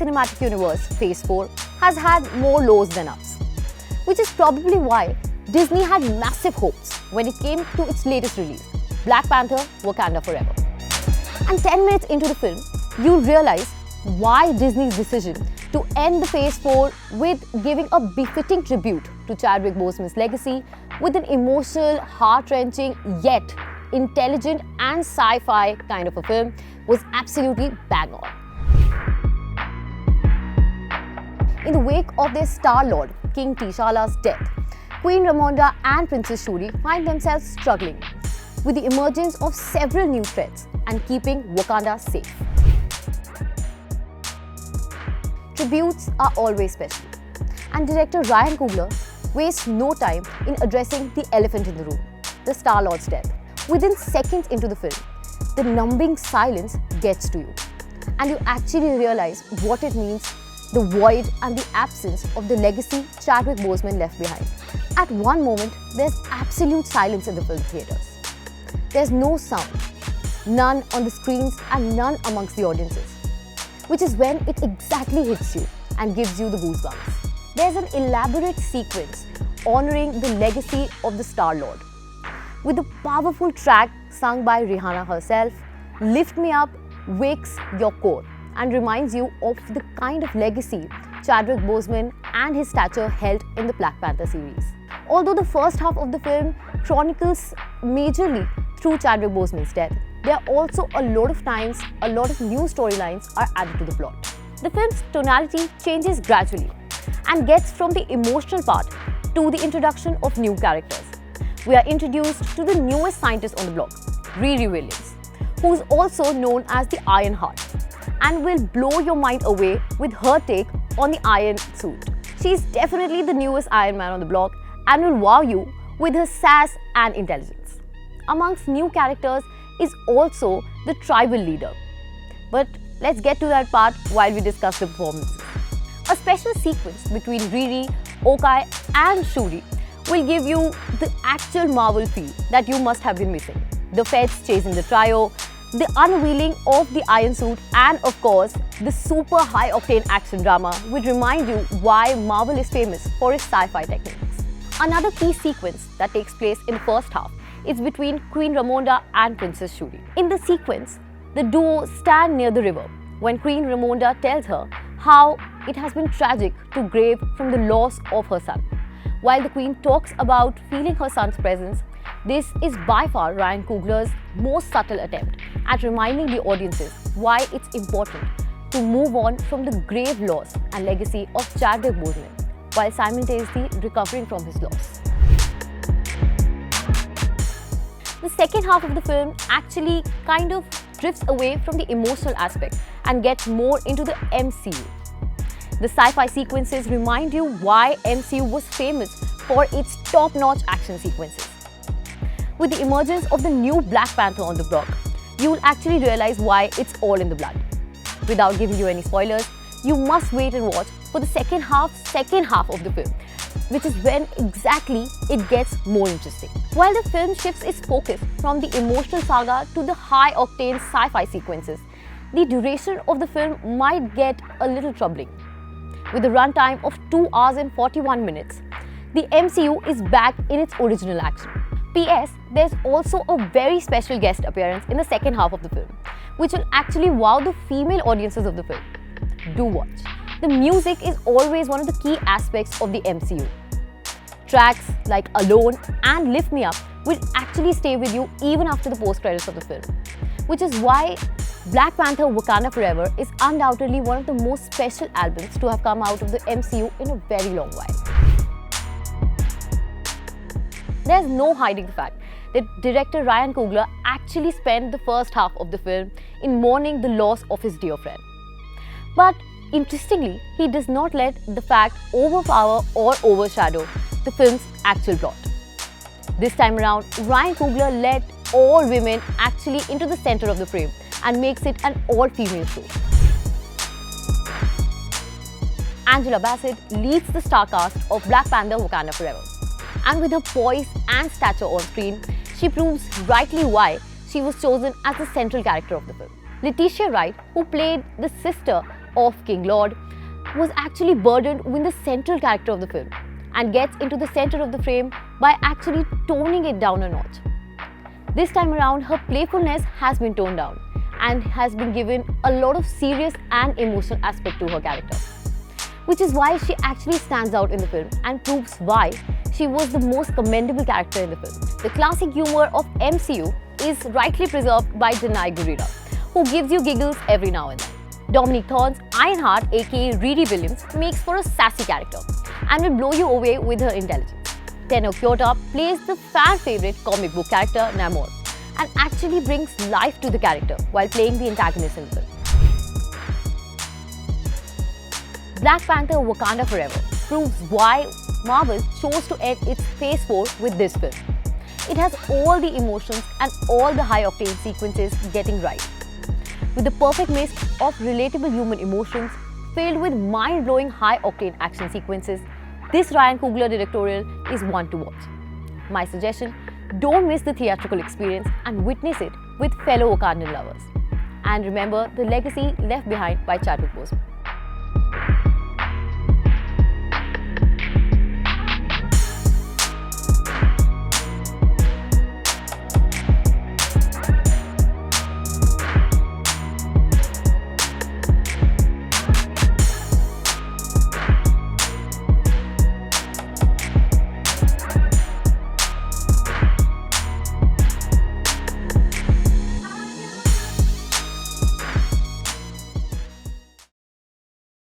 cinematic universe, Phase 4, has had more lows than ups. Which is probably why Disney had massive hopes when it came to its latest release, Black Panther: Wakanda Forever. And 10 minutes into the film, you realize why Disney's decision to end the Phase 4 with giving a befitting tribute to Chadwick Boseman's legacy with an emotional, heart-wrenching, yet intelligent and sci-fi kind of a film was absolutely bang on. In the wake of their Star-Lord, King T'Challa's death, Queen Ramonda and Princess Shuri find themselves struggling with the emergence of several new threats and keeping Wakanda safe. Tributes are always special, and director Ryan Coogler wastes no time in addressing the elephant in the room, the Star-Lord's death. Within seconds into the film, the numbing silence gets to you, and you actually realize what it means, the void and the absence of the legacy Chadwick Boseman left behind. At one moment, there's absolute silence in the film theatres. There's no sound, none on the screens and none amongst the audiences, which is when it exactly hits you and gives you the goosebumps. There's an elaborate sequence honouring the legacy of the Star-Lord, with a powerful track sung by Rihanna herself. Lift Me Up wakes your core and reminds you of the kind of legacy Chadwick Boseman and his stature held in the Black Panther series. Although the first half of the film chronicles majorly through Chadwick Boseman's death, there are also a lot of times a lot of new storylines are added to the plot. The film's tonality changes gradually and gets from the emotional part to the introduction of new characters. We are introduced to the newest scientist on the block, Riri Williams, who is also known as the Iron Heart, and will blow your mind away with her take on the Iron suit. She's definitely the newest Iron Man on the block and will wow you with her sass and intelligence. Amongst new characters is also the tribal leader. But let's get to that part while we discuss the performances. A special sequence between Riri, Okai and Shuri will give you the actual Marvel feel that you must have been missing. The feds chasing the trio, the unveiling of the Iron Suit, and of course, the super high-octane action drama will remind you why Marvel is famous for its sci-fi techniques. Another key sequence that takes place in the first half is between Queen Ramonda and Princess Shuri. In the sequence, the duo stand near the river when Queen Ramonda tells her how it has been tragic to grieve from the loss of her son. While the Queen talks about feeling her son's presence, this is by far Ryan Coogler's most subtle attempt at reminding the audiences why it's important to move on from the grave loss and legacy of Chadwick Boseman while simultaneously recovering from his loss. The second half of the film actually kind of drifts away from the emotional aspect and gets more into the MCU. The sci-fi sequences remind you why MCU was famous for its top-notch action sequences. With the emergence of the new Black Panther on the block, you will actually realize why it's all in the blood. Without giving you any spoilers, you must wait and watch for the second half of the film, which is when exactly it gets more interesting. While the film shifts its focus from the emotional saga to the high-octane sci-fi sequences, the duration of the film might get a little troubling. With a runtime of 2 hours and 41 minutes, the MCU is back in its original action. P.S. There's also a very special guest appearance in the second half of the film, which will actually wow the female audiences of the film. Do watch. The music is always one of the key aspects of the MCU. Tracks like Alone and Lift Me Up will actually stay with you even after the post-credits of the film, which is why Black Panther: Wakanda Forever is undoubtedly one of the most special albums to have come out of the MCU in a very long while. There's no hiding the fact that director Ryan Coogler actually spent the first half of the film in mourning the loss of his dear friend. But interestingly, he does not let the fact overpower or overshadow the film's actual plot. This time around, Ryan Coogler let all women actually into the center of the frame and makes it an all-female show. Angela Bassett leads the star cast of Black Panther: Wakanda Forever. And with her poise and stature on screen, she proves rightly why she was chosen as the central character of the film. Letitia Wright, who played the sister of King Lord, was actually burdened with the central character of the film and gets into the center of the frame by actually toning it down a notch. This time around, her playfulness has been toned down and has been given a lot of serious and emotional aspect to her character, which is why she actually stands out in the film and proves why she was the most commendable character in the film. The classic humor of MCU is rightly preserved by Danai Gurira, who gives you giggles every now and then. Dominique Thorne's Ironheart, aka Riri Williams, makes for a sassy character and will blow you away with her intelligence. Tenno Kyota plays the fan favorite comic book character Namor and actually brings life to the character while playing the antagonist in the film. Black Panther Wakanda Forever proves why Marvel chose to end its Phase 4 with this film. It has all the emotions and all the high-octane sequences getting right. With the perfect mix of relatable human emotions filled with mind-blowing high-octane action sequences, this Ryan Coogler directorial is one to watch. My suggestion, don't miss the theatrical experience and witness it with fellow Wakandan lovers. And remember the legacy left behind by Chadwick Boseman.